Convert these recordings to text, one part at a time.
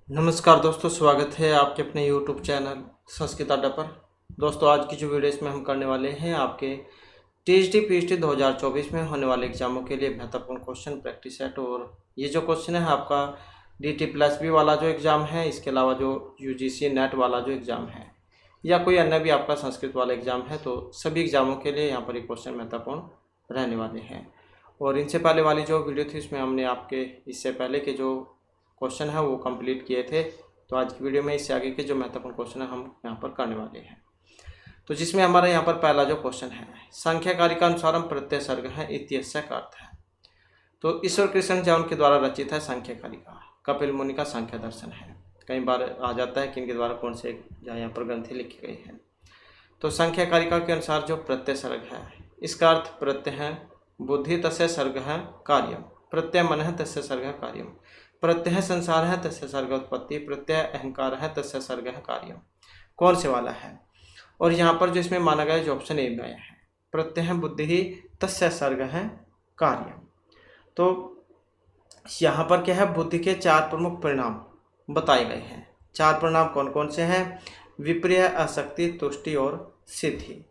नमस्कार दोस्तों, स्वागत है आपके अपने YouTube चैनल संस्कृत अड्डा पर। दोस्तों, आज की जो वीडियो इसमें हम करने वाले हैं आपके टीएचडी पीएचडी 2024 में होने वाले एग्जामों के लिए महत्वपूर्ण क्वेश्चन प्रैक्टिस सेट। और ये जो क्वेश्चन है आपका DT+B वाला जो एग्ज़ाम है, इसके अलावा जो UGC नेट वाला जो एग्ज़ाम है या कोई अन्य भी आपका संस्कृत वाला एग्ज़ाम है, तो सभी एग्ज़ामों के लिए यहाँ पर ये क्वेश्चन महत्वपूर्ण रहने वाले हैं। और इनसे पहले वाली जो वीडियो थी उसमें हमने आपके इससे पहले के जो क्वेश्चन है वो कंप्लीट किए थे। तो आज की वीडियो में इससे आगे के जो महत्वपूर्ण क्वेश्चन है हम यहाँ पर करने वाले हैं। तो जिसमें हमारा यहाँ पर पहला जो क्वेश्चन है, संख्याकारी का अनुसार हम प्रत्यय सर्ग है इत्यस्य का अर्थ है। तो ईश्वर कृष्ण जैन के द्वारा रचित है संख्याकारी का, कपिल मुनि का संख्या दर्शन है। कई बार आ जाता है कि इनके द्वारा कौन से यहाँ पर ग्रंथि लिखी गई है। तो संख्याकारिका के अनुसार जो प्रत्यय सर्ग है, इसका अर्थ प्रत्यय है बुद्धि तस्य सर्ग है कार्यम, प्रत्यय मन है तस्य सर्ग है कार्यम, प्रत्यय संसार है तस्य सर्ग उत्पत्ति, प्रत्यय अहंकार है तस्य सर्ग है कार्यम। कौन से वाला है? और यहाँ पर जो इसमें माना गया जो ऑप्शन ए में आया है, प्रत्यय बुद्धि ही तस्य सर्ग है कार्यम। तो यहाँ पर क्या है, बुद्धि के चार प्रमुख परिणाम बताए गए हैं। चार परिणाम कौन कौन से हैं? विपर्य, आसक्ति, तुष्टि और सिद्धि।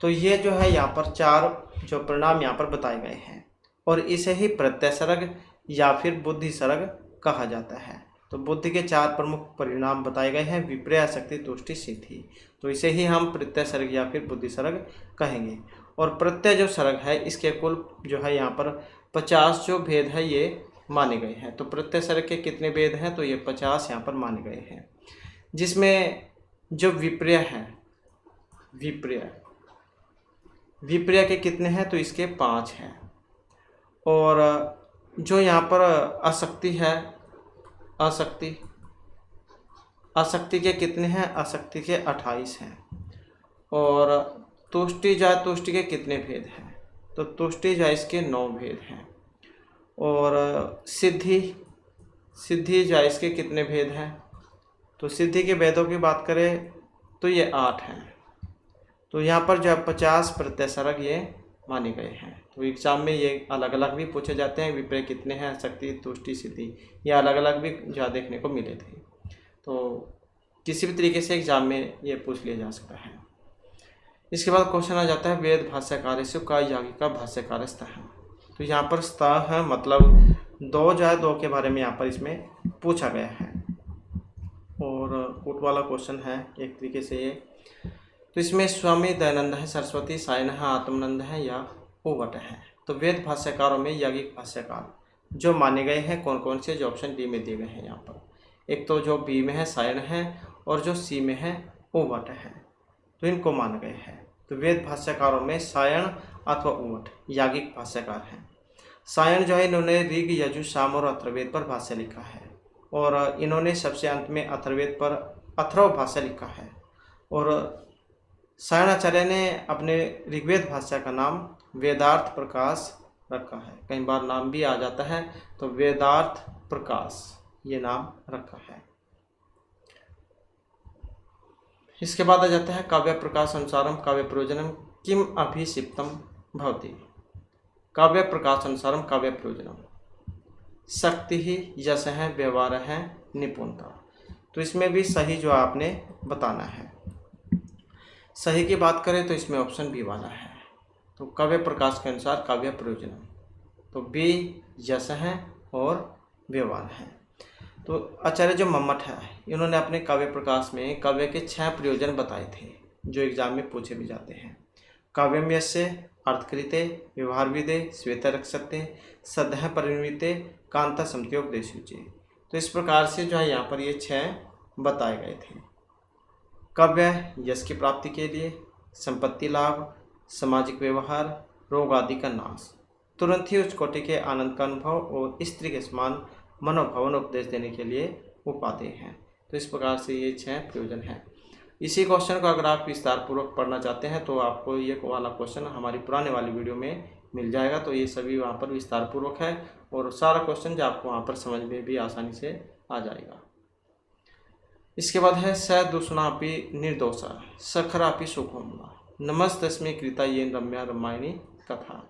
तो ये जो है यहाँ पर चार जो परिणाम यहाँ पर बताए गए हैं, और इसे ही प्रत्यय सर्ग या फिर बुद्धि सर्ग कहा जाता है। तो बुद्धि के चार प्रमुख परिणाम बताए गए हैं, विपर्य, आसक्ति, तुष्टि, सिद्धि। तो इसे ही हम प्रत्यय सर्ग या फिर बुद्धि सर्ग कहेंगे। और प्रत्यय जो सर्ग है, इसके कुल जो है यहाँ पर 50 जो भेद है ये माने गए हैं। तो प्रत्यय सर्ग के कितने भेद हैं? तो ये 50 यहाँ पर माने गए हैं। जिसमें जो विपर्य है, विपर्य के कितने हैं? तो इसके 5 हैं। और जो यहाँ पर आसक्ति है, आसक्ति के कितने हैं? आसक्ति के 28 हैं। और तुष्टि के कितने भेद हैं? तो तुष्टि जायज के 9 भेद हैं। और सिद्धि जायज के कितने भेद हैं? तो सिद्धि के भेदों की बात करें तो ये 8 हैं। तो यहाँ पर जो 50 प्रत्यय सर्ग ये माने गए हैं। तो एग्जाम में ये अलग अलग भी पूछे जाते हैं, विपर्य कितने हैं, आसक्ति, तुष्टि, सिद्धि, ये अलग अलग भी जो देखने को मिले थे। तो किसी भी तरीके से एग्जाम में ये पूछ लिया जा सकता है। इसके बाद क्वेश्चन आ जाता है वेद भाष्यकारेषु का याज्ञिका भाष्यकारस्थ है। तो यहाँ पर स्थ है मतलब दो के बारे में यहाँ पर इसमें पूछा गया है। और कूट वाला क्वेश्चन है एक तरीके से ये। तो इसमें स्वामी दयानंद है, सरस्वती सायन है, आत्मानंद है या ओवट है। तो वेद भाष्यकारों में यज्ञिक भाष्यकार जो माने गए हैं कौन कौन से, जो ऑप्शन डी में दिए गए हैं यहाँ पर। एक तो जो बी में है सायन है, और जो सी में है ओवट है, तो इनको माने गए हैं। तो वेद भाष्यकारों में सायन अथवा ओवट याज्ञिक भाष्यकार हैं। सायन जो है इन्होंने ऋग, यजु, साम और अथर्ववेद पर भाष्य लिखा है। और इन्होंने सबसे अंत में अथर्ववेद पर अथर्व भाष्य लिखा है। और सायणाचार्य ने अपने ऋग्वेद भाष्य का नाम वेदार्थ प्रकाश रखा है। कई बार नाम भी आ जाता है, तो वेदार्थ प्रकाश ये नाम रखा है। इसके बाद आ जाता है काव्य प्रकाश अनुसारम काव्य प्रयोजनम किम अभिषिप्तम भवति। काव्य प्रकाश अनुसारम काव्य प्रयोजनम शक्ति ही, यश है, व्यवहार है, निपुणता। तो इसमें भी सही जो आपने बताना है। सही की बात करें तो इसमें ऑप्शन बी वाला है। तो काव्य प्रकाश के अनुसार काव्य प्रयोजन, तो बी यश है और व्यवहार है। तो आचार्य जो मम्मट है, इन्होंने अपने काव्य प्रकाश में काव्य के 6 प्रयोजन बताए थे जो एग्जाम में पूछे भी जाते हैं। काव्यम यस्य, अर्थकृते, व्यवहारविदे, श्वेत रक्षते, सदह परिणीते, कांता समत्योपदेशुचे। तो इस प्रकार से जो है यहाँ पर ये 6 बताए गए थे। काव्य यश की प्राप्ति के लिए, संपत्ति लाभ, सामाजिक व्यवहार, रोग आदि का नाश, तुरंत ही उच्च कोटि के आनंद का अनुभव और स्त्री के समान मनोभावन उपदेश देने के लिए उपादेय हैं। तो इस प्रकार से ये 6 प्रयोजन हैं। इसी क्वेश्चन को अगर आप विस्तार पूर्वक पढ़ना चाहते हैं तो आपको ये वाला क्वेश्चन हमारी पुराने वाली वीडियो में मिल जाएगा। तो ये सभी वहाँ पर विस्तार पूर्वक है, और सारा क्वेश्चन जो आपको वहाँ पर समझ में भी आसानी से आ जाएगा। इसके बाद है स दूषणापि निर्दोषा सखरापि सुखोमला नमस्तस्मै कृता ये रम्या रामायणी कथा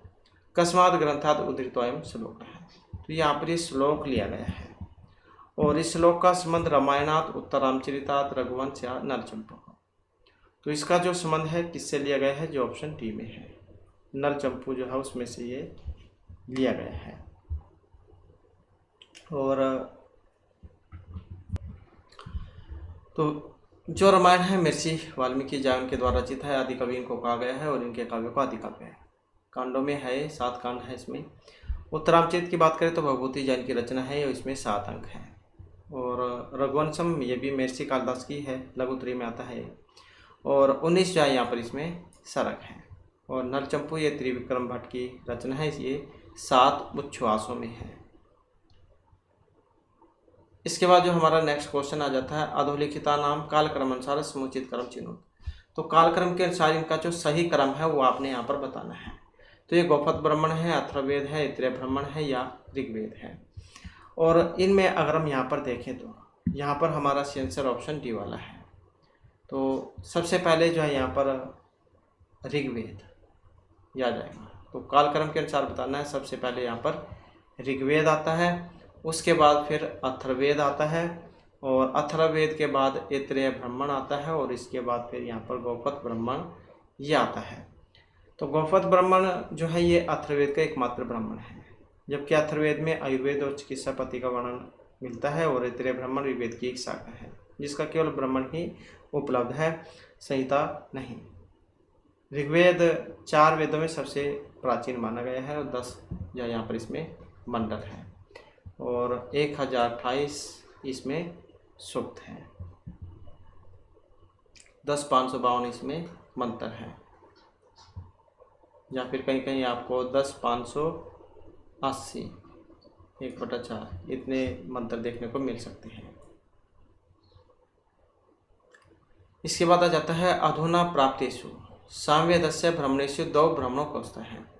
कस्माद ग्रंथाद उद्धृतोऽयं श्लोक है। तो यहाँ पर ये श्लोक लिया गया है। और इस श्लोक का संबंध रामायणात, उत्तर रामचरितात, रघुवंश या नलचंपू। तो इसका जो संबंध है किससे लिया गया है, जो ऑप्शन डी में है, नलचंपू जो है उसमें से ये लिया गया है। और तो जो रामायण है महर्षि वाल्मीकि जयन के द्वारा रचित है, आदि कवि इनको कहा गया है और इनके काव्यों को आदि काव्य है। कांडों में है 7 कांड है इसमें। उत्तरामचरित की बात करें तो भगवती जैन की रचना है और इसमें 7 अंक हैं। और रघुवंशम ये भी महर्षि कालिदास की है, लघुत्री में आता है। और 19 जो है यहाँ पर इसमें सरक है। और नलचंपू ये त्रिविक्रम भट्ट की रचना है, ये 7 उच्छ्वासों में है। इसके बाद जो हमारा नेक्स्ट क्वेश्चन आ जाता है, अधोलिखिता नाम कालक्रम अनुसार समुचित क्रम चिन्ह। तो कालक्रम के अनुसार इनका जो सही क्रम है वो आपने यहाँ पर बताना है। तो ये गौपथ ब्राह्मण है, अथर्ववेद है, इतरे ब्राह्मण है या ऋग्वेद है। और इनमें अगर हम यहाँ पर देखें तो यहाँ पर हमारा आंसर ऑप्शन डी वाला है। तो सबसे पहले जो है यहाँ पर ऋग्वेद या जाएगा। तो कालक्रम के अनुसार बताना है, सबसे पहले यहाँ पर ऋग्वेद आता है, उसके बाद फिर अथर्ववेद आता है, और अथर्ववेद के बाद ऐतरेय ब्राह्मण आता है, और इसके बाद फिर यहाँ पर गौपथ ब्राह्मण ये आता है। तो गौपथ ब्राह्मण जो है ये अथर्ववेद का एकमात्र ब्राह्मण है, जबकि अथर्ववेद में आयुर्वेद और चिकित्सा पद्धति का वर्णन मिलता है, और ऐतरेय ब्राह्मण ऋग्वेद की एक शाखा है जिसका केवल ब्राह्मण ही उपलब्ध है, संहिता नहीं। ऋग्वेद 4 वेदों में सबसे प्राचीन माना गया है और 10 या यहाँ पर इसमें मंडल है, और 1028 इसमें सूक्त है, 10,552 इसमें मंत्र है, या फिर कहीं कहीं आपको 10,580 1/4 इतने मंत्र देखने को मिल सकते हैं। इसके बाद आ जाता है अधुना प्राप्तेषु सामवेदस्य ब्राह्मणेषु 2 ब्राह्मणों कौस्तः है।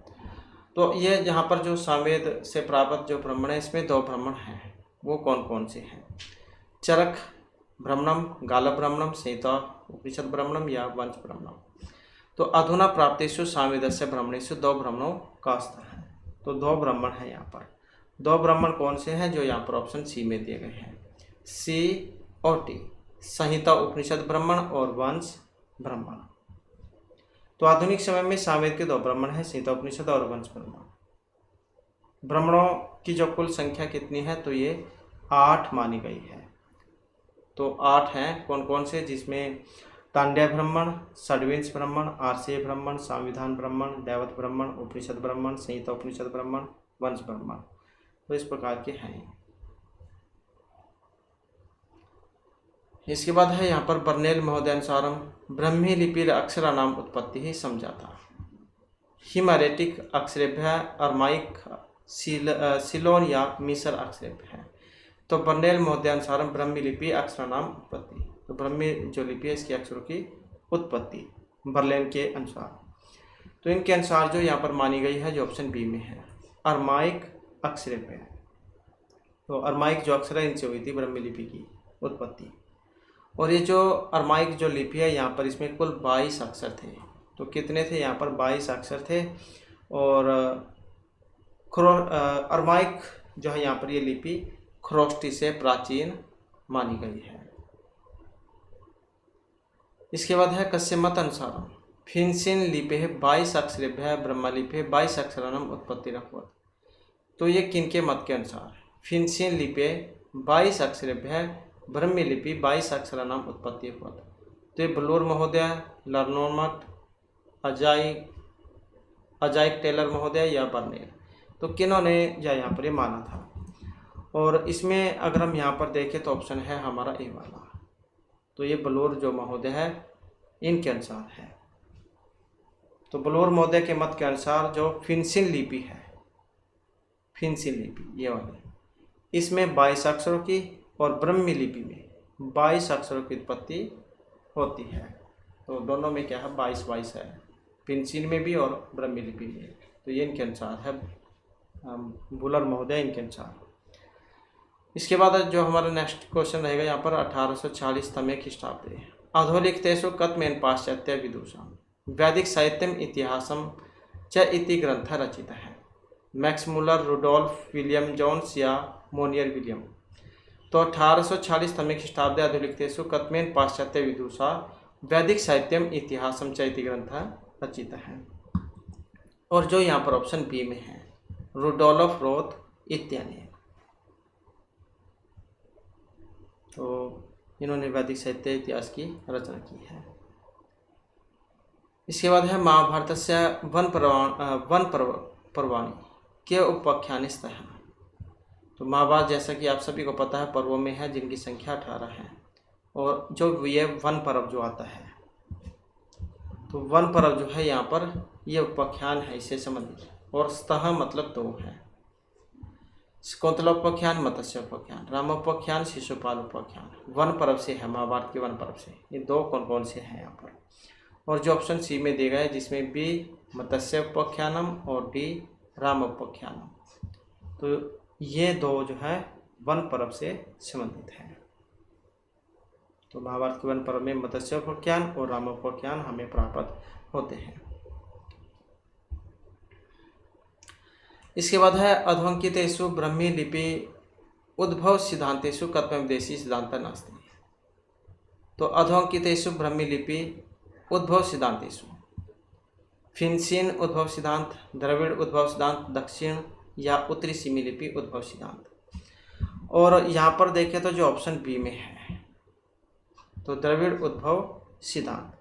तो ये यहाँ पर जो सामवेद से प्राप्त जो ब्राह्मण है इसमें 2 ब्राह्मण हैं, वो कौन कौन से हैं, चरक ब्राह्मणम, गालव ब्राह्मणम, संहिता उपनिषद ब्राह्मणम या वंश ब्राह्मणम। तो अधुना प्राप्तेषु सामवेदस्य ब्राह्मणेषु 2 ब्राह्मणों कौस्तः है। तो 2 ब्राह्मण हैं यहाँ पर। 2 ब्राह्मण कौन से हैं, जो यहाँ पर ऑप्शन सी में दिए गए हैं, सी और टी, संहिता उपनिषद ब्राह्मण और वंश ब्राह्मण। तो आधुनिक समय में सामवेद के 2 ब्राह्मण हैं, संहिता उपनिषद और वंश ब्राह्मण। ब्राह्मणों की जो कुल संख्या कितनी है, तो ये 8 मानी गई है। तो 8 हैं, कौन कौन से, जिसमें तांड्य ब्राह्मण, षड्विंश ब्राह्मण, आर्षेय ब्राह्मण, संविधान ब्राह्मण, दैवत ब्राह्मण, उपनिषद ब्राह्मण, संहिता उपनिषद ब्राह्मण, वंश ब्राह्मण। तो इस प्रकार के हैं। इसके बाद है यहाँ पर बर्नेल महोदय अनुसारम ब्रह्मी लिपि अक्षराणाम उत्पत्ति ही समझाता। हिमरेटिक अक्षरेभ्य अरमाइक सिलोन या मिसर अक्षरेभ्य है। तो बर्नेल महोदय अनुसारम ब्रह्मी लिपि अक्षराणाम उत्पत्ति, तो ब्रह्मी जो लिपि है इसके अक्षरों की उत्पत्ति बर्लेन के अनुसार। तो इनके अनुसार जो यहाँ पर मानी गई है, जो ऑप्शन बी में है, अरमाइक अक्षरेभ्य। तो अरमाइक जो अक्षर है इनसे हुई थी ब्रह्मी लिपि की उत्पत्ति। और ये जो अरमाइक जो लिपि है यहाँ पर इसमें कुल 22 अक्षर थे। तो कितने थे, यहाँ पर 22 अक्षर थे। और अरमाइक जो है यहाँ पर ये लिपि खरोष्टी से प्राचीन मानी गई है। इसके बाद है कस्य मत अनुसार फिनसिन लिपि 22 अक्षरेभ्य ब्रह्मा लिपि 22 अक्षराणाम उत्पत्ति रखवत। तो ये किनके मत के अनुसार, फिनसिन लिपि 22 अक्षरेभ्य ब्रह्मी लिपि 22 अक्षराणाम उत्पत्ति होता। तो ये बलूर महोदय, लर्नोमट, अजाइक टेलर महोदय या बर्नेल, तो किन्होंने यहाँ पर ये माना था। और इसमें अगर हम यहाँ पर देखें तो ऑप्शन है हमारा ए वाला। तो ये बलूर जो महोदय है इनके अनुसार है। तो बलूर महोदय के मत के अनुसार जो फिनसिन लिपि है, फिनसिन लिपि ये वाली, इसमें 22 अक्षरों की और ब्रह्मी लिपि में 22 अक्षरों की उत्पत्ति होती है। तो दोनों में क्या है, 22 है, फिनसिन में भी और ब्रह्मी लिपि में। तो ये इनके अनुसार है, बुलर महोदय इनके अनुसार। इसके बाद जो हमारा नेक्स्ट क्वेश्चन रहेगा यहाँ पर 1840 तमे ख्रीष्टाब्दे अधोलिखितेषु कथमेन पाश्चात्य विदुषां वैदिक साहित्यम इतिहासम च इति ग्रंथ रचितः है। Max Muller, Rudolf William Jones या मोनियर विलियम। तो 1840 ख्रीष्टाब्दे आधुनिकतेषु कस्मिन् पाश्चात्य विदुषा वैदिक साहित्यम इतिहासम च इति ग्रंथ रचित है। और जो यहाँ पर ऑप्शन बी में है रुडोल्फ रोथ इत्यादि, तो इन्होंने वैदिक साहित्य इतिहास की रचना की है। इसके बाद है महाभारत से वन पर्वाणि के उपाख्यानिस्त है। तो महाभारत जैसा कि आप सभी को पता है पर्वों में है, जिनकी संख्या 18 है। और जो ये वन पर्व जो आता है, तो वन पर्व जो है यहाँ पर ये उपाख्यान है इससे संबंधित। और स्तः मतलब 2 है। शकुंतलोपाख्यान, मत्स्योपाख्यान, रामोपाख्यान, शिशुपाल उपाख्यान वन पर्व से है, महाभारत के वन पर्व से। ये 2 कौन कौन से हैं यहाँ पर। और जो ऑप्शन सी में दिया गया है जिसमें बी मत्स्योपाख्यानम और डी रामोपाख्यानम, तो ये 2 जो है वन पर्व से संबंधित हैं। तो महाभारत के वन पर्व में मत्स्योपाख्यान और रामोपाख्यान हमें प्राप्त होते हैं। इसके बाद है अध्वंकितेषु ब्रह्मी लिपि उद्भव सिद्धांतेषु कथम विदेशी सिद्धांत नास्ति। तो अध्वंकितेषु ब्रह्मी लिपि उद्भव सिद्धांतेषु फिनसीन उद्भव सिद्धांत, द्रविड़ उद्भव सिद्धांत, दक्षिण या उत्तरी सीमी लिपि उद्भव सिद्धांत। और यहाँ पर देखें तो जो ऑप्शन बी में है तो द्रविड़ उद्भव सिद्धांत।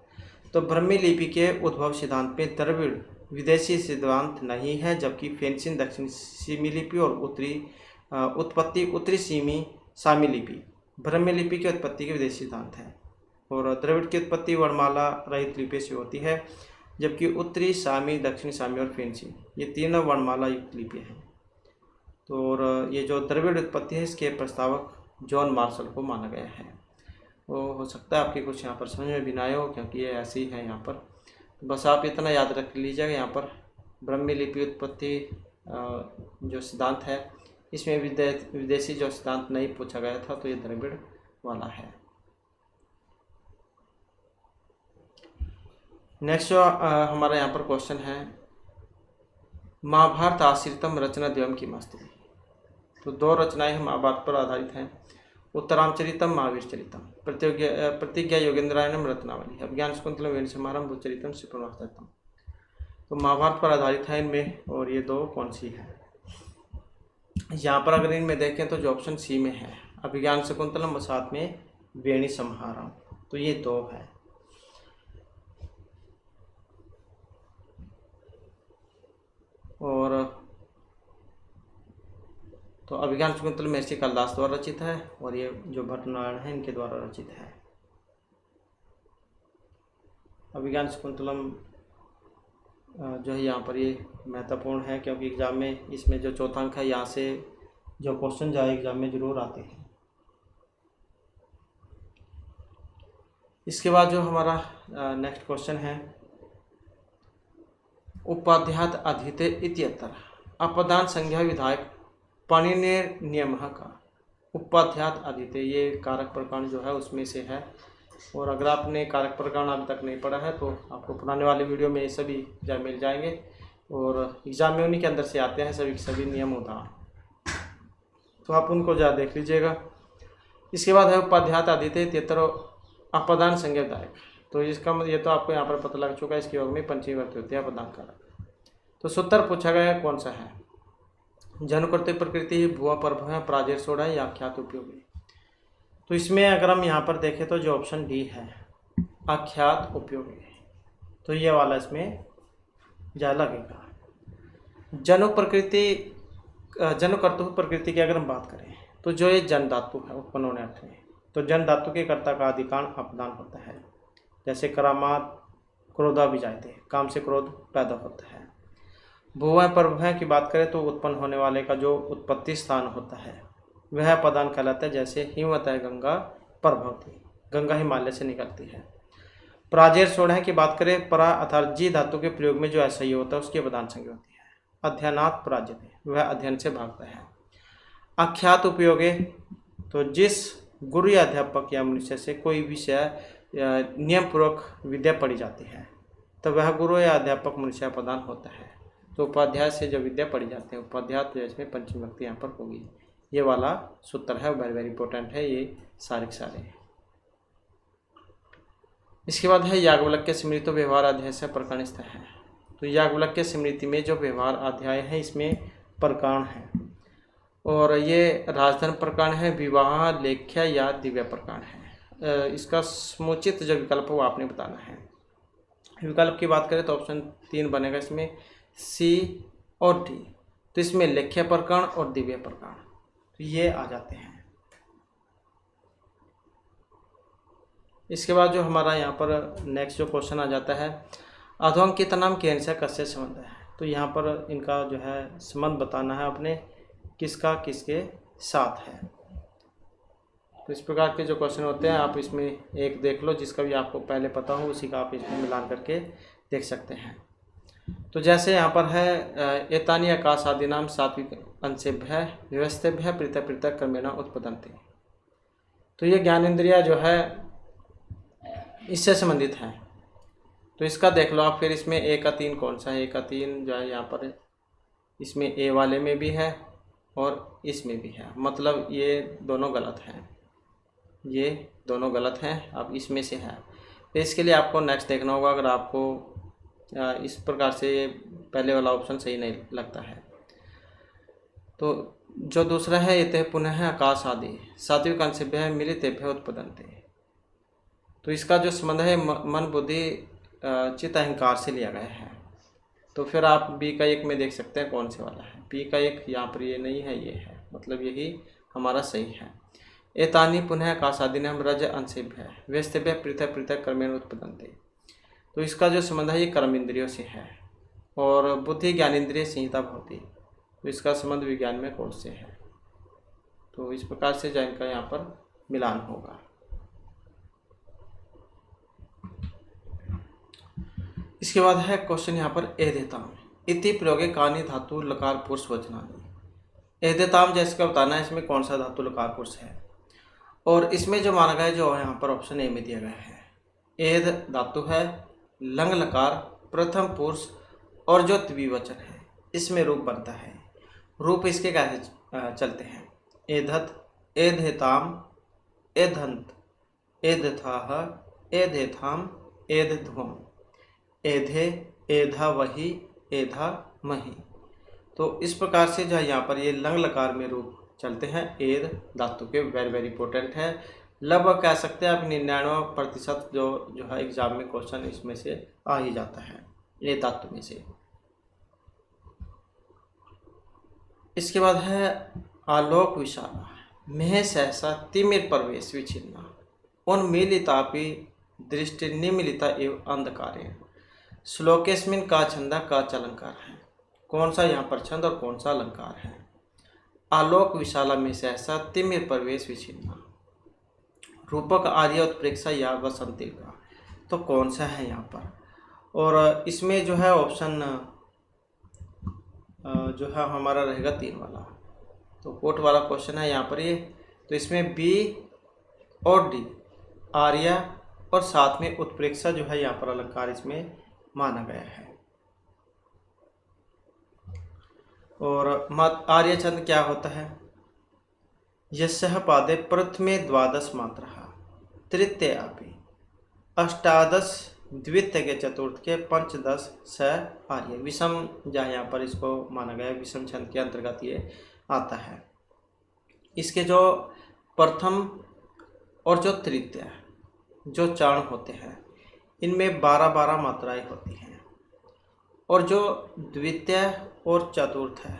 तो ब्रह्मी लिपि के उद्भव सिद्धांत में द्रविड़ विदेशी सिद्धांत नहीं है, जबकि फेंसिन दक्षिण सीमी लिपि और उत्तरी सीमी सामी लिपि ब्रह्मी लिपि की उत्पत्ति के विदेशी सिद्धांत है। और द्रविड़ की उत्पत्ति वर्णमाला रहित लिपि से होती है, जबकि उत्तरी सामी, दक्षिणी सामी और फेंसिन ये तीनों वर्णमाला युक्त लिपि हैं। तो और ये जो द्रविड़ उत्पत्ति है इसके प्रस्तावक जॉन मार्शल को माना गया है। वो हो सकता है आपके कुछ यहाँ पर समझ में भी ना आए हो, क्योंकि ये ऐसे ही है यहाँ पर। बस आप इतना याद रख लीजिएगा, यहाँ पर ब्रह्मी लिपि उत्पत्ति जो सिद्धांत है इसमें विदेशी जो सिद्धांत नहीं पूछा गया था, तो ये द्रविड़ वाला है। नेक्स्ट जो हमारा यहाँ पर क्वेश्चन है महाभारत आश्रितम रचना द्वयम की मस्ती। तो 2 रचनाएं महाभारत पर आधारित हैं, उत्तरामचरितम, महावीर चरितम, प्रतिज्ञा योगेंद्रायणम रत्नावली, अभिज्ञान शकुंतलम, वेणु समारम, भूचरितम, शिवप्रभातम। तो महाभारत पर आधारित है इनमें, और ये 2 कौन सी है। यहाँ पर अगर इनमें देखें तो जो ऑप्शन सी में है अभिज्ञान शकुंतलम और साथ में वेणु समारम, तो ये 2 है। और तो अभिज्ञान शकुंतलम महर्षि कालिदास द्वारा रचित है, और ये जो भट्टनारायण है इनके द्वारा रचित है। अभिज्ञान शकुंतलम जो है यहाँ पर ये महत्वपूर्ण है, क्योंकि एग्जाम में इसमें जो चौथा अंक है यहाँ से जो क्वेश्चन जाए एग्जाम में जरूर आते हैं। इसके बाद जो हमारा नेक्स्ट क्वेश्चन है उपाध्यात अधीते इत्यत्र अपदान संज्ञा विधायक पाणिनेय नियम का। उपाध्यात अधीते ये कारक प्रकरण जो है उसमें से है, और अगर आपने कारक प्रकरण अभी तक नहीं पढ़ा है तो आपको पुराने वाले वीडियो में ये सभी मिल जाएंगे, और एग्जाम में उन्हीं के अंदर से आते हैं सभी नियम उदाहरण, तो आप उनको जा देख लीजिएगा। इसके बाद है उपाध्यात अधीते इत्यत्र अपदान संज्ञा विधायक। तो इसका ये तो आपको यहाँ पर पता लग चुका है, इसके योग में पंचमी विभक्ति होती है अपदान कारक। तो सूत्र पूछा गया है कौन सा है, जनुकृत्य प्रकृति, भुआ प्रभव है, प्राजेर सोड़ा है या आख्यात उपयोगी। तो इसमें अगर हम यहाँ पर देखें तो जो ऑप्शन डी है आख्यात उपयोगी, तो ये वाला इसमें जा लगेगा। जनुकर्तु प्रकृति की अगर हम बात करें तो जो ये जन धातु है उत्पन्न होने अर्थ में, तो जन धातु के कर्ता का अधिकांश अपदान होता है। जैसे करामात क्रोधा भी जाते, काम से क्रोध पैदा होता है। भुआ प्रभव की बात करें तो उत्पन्न होने वाले का जो उत्पत्ति स्थान होता है वह अपदान कहलाता है। जैसे हिमवत है गंगा प्रभवती, गंगा हिमालय से निकलती है। प्राजेर सोढ़ की बात करें परा अर्थात जी धातु के प्रयोग में जो ऐसा ही होता है उसकी अपदान संज्ञा होती है। अध्ययनात् प्राजते, वह अध्ययन से भागता है। आख्यात उपयोगे, तो जिस गुरु या अध्यापक या मनुष्य से कोई विषय नियम पूर्वक विद्या पढ़ी जाती है तो वह गुरु या अध्यापक मनुष्य प्रदान होता है। तो उपाध्याय से जो विद्या पढ़ी जाती है, उपाध्याय तो इसमें पंचमी विभक्ति यहाँ पर होगी, ये वाला सूत्र है, वेरी वेरी इंपॉर्टेंट है ये सारे के सारे। इसके बाद है याज्ञवल्क्य स्मृति व्यवहार अध्याय से प्रकरणस्थ है। तो याज्ञवल्क्य स्मृति में जो व्यवहार अध्याय है इसमें प्रकरण है, और ये राजधर्म प्रकरण है, विवाह, लेख्या या दिव्य प्रकरण है। इसका समुचित जो विकल्प हो आपने बताना है। विकल्प की बात करें तो ऑप्शन 3 बनेगा इसमें, सी और डी। तो इसमें लेख्य प्रकरण और दिव्य प्रकरण तो ये आ जाते हैं। इसके बाद जो हमारा यहाँ पर नेक्स्ट जो क्वेश्चन आ जाता है, अधोअंकित नाम केन से कस्य संबंध है। तो यहाँ पर इनका जो है संबंध बताना है अपने, किसका किसके साथ है। तो इस प्रकार के जो क्वेश्चन होते हैं आप इसमें एक देख लो, जिसका भी आपको पहले पता हो उसी का आप इसमें मिलान करके देख सकते हैं। तो जैसे यहाँ पर है एतानी आकाश आदि नाम सात्विक अंशेभ्य व्यवस्थेभ्य पृथक पृथक क्रमेण उत्पद्यन्ते। तो ये ज्ञानेंद्रिया जो है इससे संबंधित है। तो इसका देख लो आप। फिर इसमें ए का 3 कौन सा है, ए का 3 जो है यहाँ पर इसमें ए वाले में भी है और इसमें भी है, मतलब ये दोनों गलत हैं, ये दोनों गलत हैं। अब इसमें से है तो इसके लिए आपको नेक्स्ट देखना होगा। अगर आपको इस प्रकार से पहले वाला ऑप्शन सही नहीं लगता है तो जो दूसरा है ये पुनः आकाश आदि सात्विक अंशेभ्य मिलितेभ्य उत्पद्यन्ते। तो इसका जो संबंध है मन बुद्धि चित्त अहंकार से लिया गया है। तो फिर आप बी का 1 में देख सकते हैं कौन से वाला है। बी का 1 यहाँ पर ये नहीं है, ये है, मतलब यही हमारा सही है। एतानी पुनः आकाशादीनां रज अंशेभ्य व्यवस्थेभ्य पृथक पृथक कर्मेण उत्पद्यन्ते। तो इसका जो संबंध है ये कर्म इंद्रियों से है, और बुद्धि ज्ञानेंद्रिय संहिता भवति। तो इसका संबंध विज्ञान में कौन से है। तो इस प्रकार से जो इनका यहाँ पर मिलान होगा। इसके बाद है क्वेश्चन यहाँ पर एधेताम इति प्रयोगे कानि धातु लकार पुरुष वचनानि। एधेताम जैसे का बताना है इसमें कौन सा धातु लकार पुरुष है, और इसमें जो माना गया है जो यहाँ पर ऑप्शन ए में दिया गया है। एध धातु है, लंग लकार प्रथम पुरुष और जो द्विवचन है इसमें रूप बनता है। रूप इसके कैसे चलते हैं, एधत, एधेताम, एधंत, एधथाह, एधेथाम, एधध्वम, एधे, एधा वही, एधा मही। तो इस प्रकार से जो है यहाँ पर ये लंग लकार में रूप चलते हैं एद धातु के। वेरी वेरी इंपॉर्टेंट है, लगभग कह सकते हैं आप 99% जो है एग्जाम में क्वेश्चन इसमें से आ ही जाता है ये धातु में से। इसके बाद है आलोक विशाला मेह सहसा तिमिर प्रवेश विचिन्ना उन्मीलितापि दृष्टि निमिलिता एवं अंधकारेण। श्लोकेस्मिन का छंदा का अलंकार है। कौन सा यहाँ पर छंद और कौन सा अलंकार है। आलोक विशाला में सहसा तिमिर प्रवेश विचिन्ना, रूपक आर्य उत्प्रेक्षा या वसंती का। तो कौन सा है यहाँ पर, और इसमें जो है ऑप्शन जो है हमारा रहेगा 3 वाला। तो कोट वाला क्वेश्चन है यहाँ पर ये। तो इसमें बी और डी आर्या और साथ में उत्प्रेक्षा जो है यहाँ पर अलंकार इसमें माना गया है। और मत आर्य छंद क्या होता है, यस्यः पादे प्रथमे द्वादश मात्रः तृतीय अपि अष्टादश द्वितीय के चतुर्थ के पंचदश स आर्य। विषम जहाँ यहाँ पर इसको माना गया है, विषम छंद के अंतर्गत ये आता है। इसके जो प्रथम और जो तृतीय जो चरण होते हैं इनमें 12-12 मात्राएं होती हैं, और जो द्वितीय और चतुर्थ है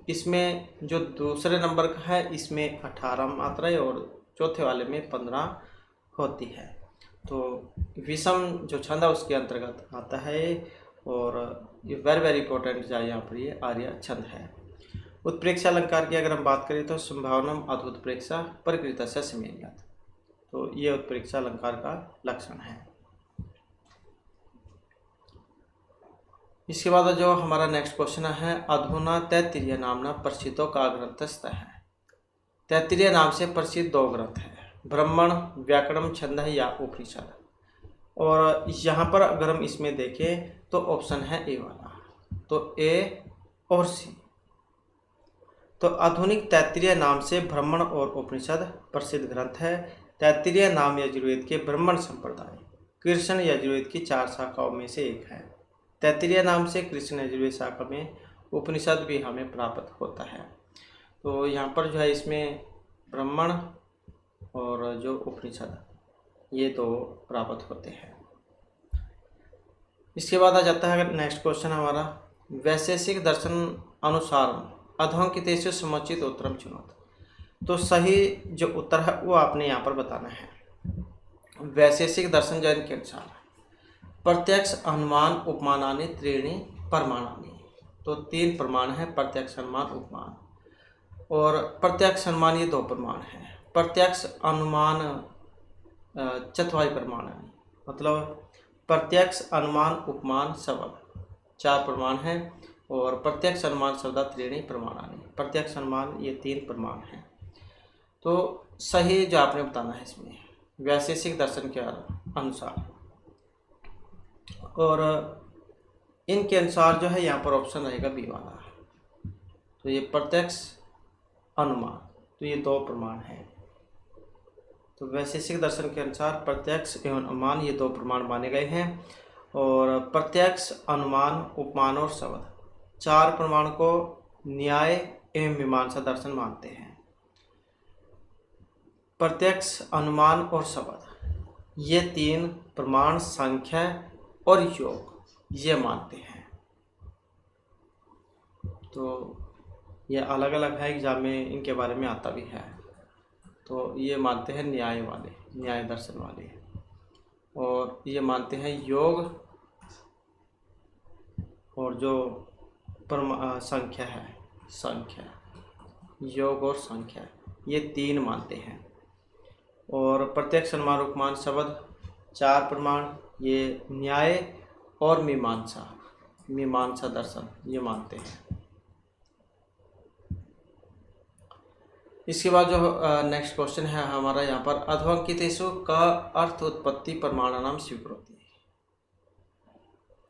इसमें जो दूसरे नंबर का है इसमें 18 मात्राएं और चौथे वाले में 15 होती है। तो विषम जो छंद है उसके अंतर्गत आता है, और ये वेरी वेरी इंपॉर्टेंट जो यहाँ पर ये आर्य छंद है। उत्प्रेक्षा अलंकार की अगर हम बात करें तो संभावनम अधुत्प्रेक्षा परिकृतस्य समेयात्। तो ये उत्प्रेक्षा अलंकार का लक्षण है। इसके बाद जो हमारा नेक्स्ट क्वेश्चन है, अधुना तैत्तिरीय नामना प्रसिद्धों का ग्रंथस्थ है। तैत्तिरीय नाम से प्रसिद्ध 2 ग्रंथ है, ब्राह्मण, व्याकरण, छंद या उपनिषद। और यहाँ पर अगर हम इसमें देखें तो ऑप्शन है ए वाला, तो ए और सी। तो आधुनिक तैत्तिरीय नाम से ब्राह्मण और उपनिषद प्रसिद्ध ग्रंथ है। तैत्तिरीय नाम यजुर्वेद के ब्राह्मण संप्रदाय कृष्ण यजुर्वेद की 4 शाखाओं में से एक है। तैत्तिरीय नाम से कृष्ण यजुर्वेद शाखा में उपनिषद भी हमें प्राप्त होता है। तो यहाँ पर जो है इसमें ब्राह्मण और जो उपनिषद ये दो प्राप्त होते हैं। इसके बाद आ जाता है नेक्स्ट क्वेश्चन हमारा, वैशेषिक दर्शन अनुसार अधोंकितेषु समुचित उत्तरम चुनोत। तो सही जो उत्तर है वो आपने यहाँ पर बताना है। वैशेषिक दर्शन जैन के अनुसार प्रत्यक्ष अनुमान उपमानानि त्रीणि प्रमाणानि। तो 3 प्रमाण है, प्रत्यक्ष अनुमान उपमान। और प्रत्यक्ष अनुमान ये 2 प्रमाण हैं। प्रत्यक्ष अनुमान 4 प्रमाण है, मतलब प्रत्यक्ष अनुमान उपमान शब्द 4 प्रमाण हैं। और प्रत्यक्ष अनुमान शब्द त्रीणि प्रमाणानि, प्रत्यक्ष अनुमान ये 3 प्रमाण हैं। तो सही जो आपने बताना है इसमें वैशेषिक दर्शन के अनुसार, और इनके अनुसार जो है यहाँ पर ऑप्शन रहेगा बी वाला। तो ये प्रत्यक्ष अनुमान, तो ये 2 प्रमाण हैं। तो वैशेषिक दर्शन के अनुसार प्रत्यक्ष एवं अनुमान ये 2 प्रमाण माने गए हैं। और प्रत्यक्ष अनुमान उपमान और शब्द 4 प्रमाण को न्याय एवं मीमांसा दर्शन मानते हैं। प्रत्यक्ष अनुमान और शब्द ये 3 प्रमाण संख्या और योग ये मानते हैं। तो ये अलग अलग है, एग्जाम में इनके बारे में आता भी है। तो ये मानते हैं न्याय वाले, न्याय दर्शन वाले, और ये मानते हैं योग और जो संख्या है, संख्या, योग और संख्या ये 3 मानते हैं। और प्रत्यक्ष अनुमान उपमान शब्द 4 प्रमाण ये न्याय और मीमांसा, मीमांसा दर्शन ये मानते हैं। इसके बाद जो नेक्स्ट क्वेश्चन है हमारा यहाँ पर, अधोंकितेषु का अर्थ उत्पत्ति प्रमाणानाम स्वीकरोति।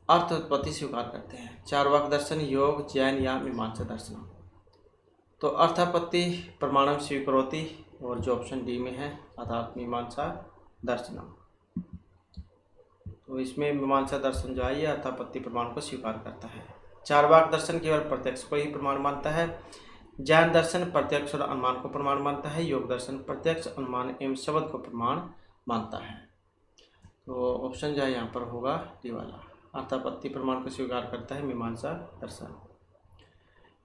अर्थ उत्पत्ति स्वीकार करते हैं। चार्वाक दर्शन, योग, जैन या मीमांसा दर्शन। तो अर्थापत्ति प्रमाणम स्वीकरोति, और जो ऑप्शन डी में है अर्थात मीमांसा दर्शनम। तो इसमें मीमांसा दर्शन जो है ये अर्थापत्ति प्रमाण को स्वीकार करता है। चार्वाक दर्शन केवल प्रत्यक्ष को ही प्रमाण मानता है। जैन दर्शन प्रत्यक्ष और अनुमान को प्रमाण मानता है। योग दर्शन प्रत्यक्ष, अनुमान एवं शब्द को प्रमाण मानता है। तो ऑप्शन जो है यहाँ पर होगा डी वाला, अर्थापत्ति प्रमाण को स्वीकार करता है मीमांसा दर्शन।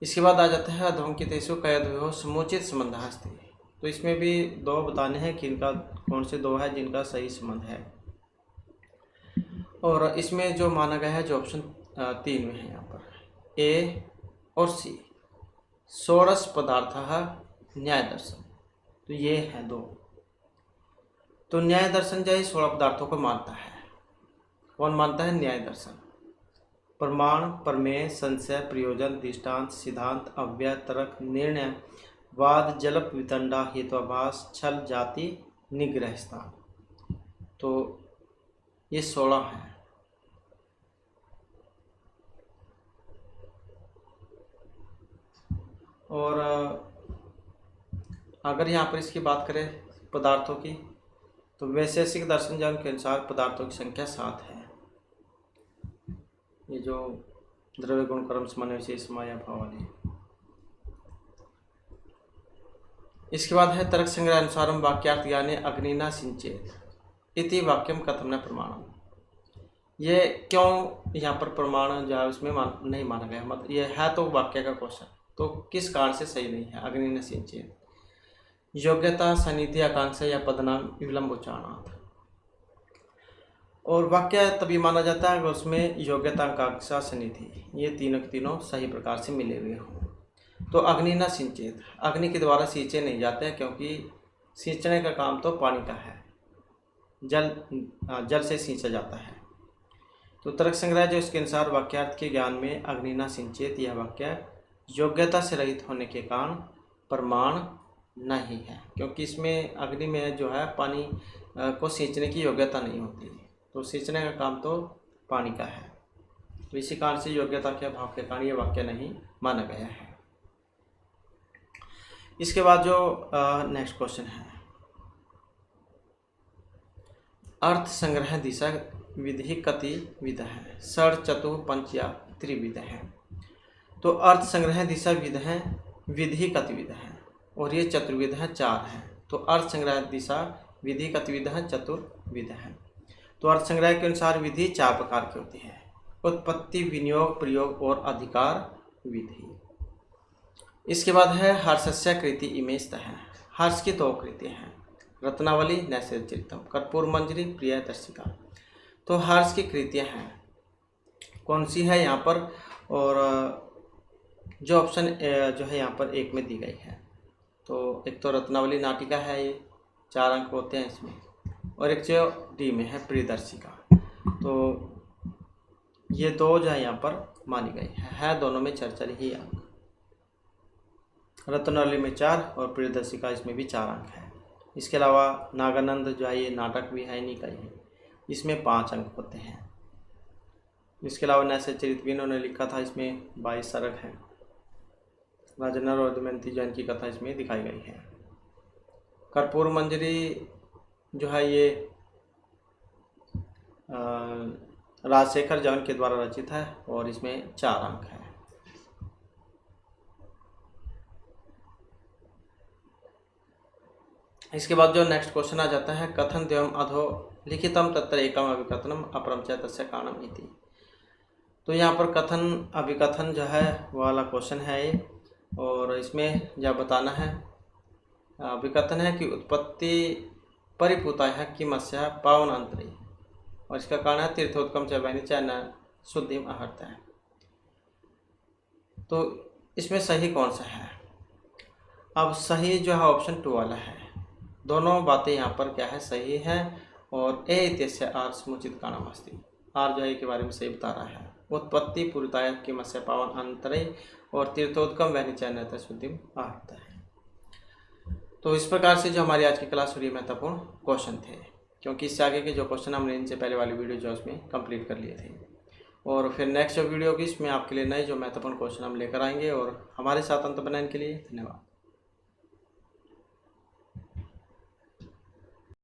इसके बाद आ जाता है अधोंकितेषु कयद्वयोः समुचित संबंधः अस्ति। तो इसमें भी 2 बताने हैं कि इनका कौन से 2 है जिनका सही संबंध है। और इसमें जो माना गया है जो ऑप्शन 3 में है यहाँ पर ए और सी, षोडश पदार्थ न्याय दर्शन। तो ये है 2। तो न्याय दर्शन जो है 16 पदार्थों को मानता है। कौन मानता है? न्याय दर्शन। प्रमाण, प्रमेय, संशय, प्रयोजन, दृष्टांत, सिद्धांत, अव्यय, तर्क, निर्णय, वाद, जल्प, वितंडा, हेतुभास, छल, जाति, निग्रह स्थान। तो ये 16 हैं। और अगर यहाँ पर इसकी बात करें पदार्थों की, तो वैशेषिक दर्शन ज्ञान के अनुसार पदार्थों की संख्या 7 है। ये जो द्रव्य गुण कर्म समान विशेष माया भाव वाले। इसके बाद है तर्क संग्रह अनुसार वाक्यार्थ ज्ञाने अग्निना सिंचेत इति वाक्यम कथम न प्रमाणम। ये क्यों यहाँ पर प्रमाण जो है उसमें नहीं माना गया, मतलब ये है तो वाक्य का क्वेश्चन, तो किस कारण से सही नहीं है? अग्नि न सिंचेत, योग्यता, सनिधि, आकांक्षा या पदनाम विलंब उच्चारणार्थ। और वाक्य तभी माना जाता है अगर उसमें योग्यता, आकांक्षा, सनिधि ये तीनों के तीनों सही प्रकार से मिले हुए हों। तो अग्नि न सिंचेत, अग्नि के द्वारा सींचे नहीं जाते हैं, क्योंकि सींचने का काम तो पानी का है, जल से सींचा जाता है। तो तर्क संग्रह जो इसके अनुसार वाक्यार्थ के ज्ञान में अग्नि न सिंचेत यह वाक्य योग्यता से रहित होने के कारण प्रमाण नहीं है, क्योंकि इसमें अग्नि में जो है पानी को सींचने की योग्यता नहीं होती, तो सींचने का काम तो पानी का है। तो इसी कारण से योग्यता के अभाव के कारण ये वाक्य नहीं माना गया है। इसके बाद जो नेक्स्ट क्वेश्चन है, अर्थ संग्रह दिशा विधि कति विध है? षड, चतुः, पंच या त्रिविध है? तो अर्थ संग्रह दिशा विधि कतिविध है और ये चतुर्विध है, 4 है। तो अर्थ संग्रह दिशा विधि कतिविध है, चतुर्विध है। तो अर्थ संग्रह के अनुसार विधि 4 प्रकार की होती है: उत्पत्ति, विनियोग, प्रयोग और अधिकार विधि। इसके बाद है हर्षस्य कृति इमेज है। हर्ष की 2 कृतियाँ हैं, रत्नावली, नैषधीयचरितम, कर्पूरमंजरी, प्रियदर्शिका। तो हर्ष की कृतियाँ हैं कौन सी है यहाँ पर, और जो ऑप्शन जो है यहाँ पर 1 में दी गई है। तो एक तो रत्नावली नाटिका है, ये 4 अंक होते हैं इसमें, और एक जो डी में है प्रियदर्शिका। तो ये 2 जो है यहाँ पर मानी गई है दोनों में 4 ही अंक। रत्नावली में 4 और प्रियदर्शिका इसमें भी 4 अंक है। इसके अलावा नागानंद जो है ये नाटक भी है, इन्हीं का ही है, इसमें 5 अंक होते हैं। इसके अलावा नैषधीयचरित भी इन्होंने लिखा था, इसमें 22 सरक है। राजा नल और दमयंती जैन की कथा इसमें दिखाई गई है। कर्पूरमंजरी जो है ये राजशेखर जैन के द्वारा रचित है और इसमें 4 अंक है। इसके बाद जो नेक्स्ट क्वेश्चन आ जाता है, कथन द्वयम अधोलिखितम तत्र एकम अभिकथनम अपरम च तस्य कारणम इति। तो यहाँ पर कथन अभिकथन जो है वो वाला क्वेश्चन है ये, और इसमें जब बताना है अभिकथन है कि उत्पत्ति परिपूताया किमस्या पावन अंतरी, और इसका कारण है तीर्थोत्कम च वैनी च न शुद्धिम आहर्त है। तो इसमें सही कौन सा है? अब सही जो है ऑप्शन 2 वाला है। दोनों बातें यहाँ पर क्या है, सही है, और ए इत्यस्य आर समुचित कारणम अस्ति, आर जो है के बारे में सही बता रहा है। उत्पत्ति पूर्वताय की मत्स्य पावन अंतरे और तीर्थोत्कम वैनिचयन शुद्धिम आहत है। तो इस प्रकार से जो हमारी आज की क्लास थोड़ी महत्वपूर्ण क्वेश्चन थे, क्योंकि इससे आगे के जो क्वेश्चन हमने इनसे पहले वाली वीडियो जो उसमें कंप्लीट कर लिए थे, और फिर नेक्स्ट जो वीडियो होगी इसमें आपके लिए नए जो महत्वपूर्ण क्वेश्चन हम लेकर आएंगे। और हमारे साथ अंत बनाने के लिए धन्यवाद।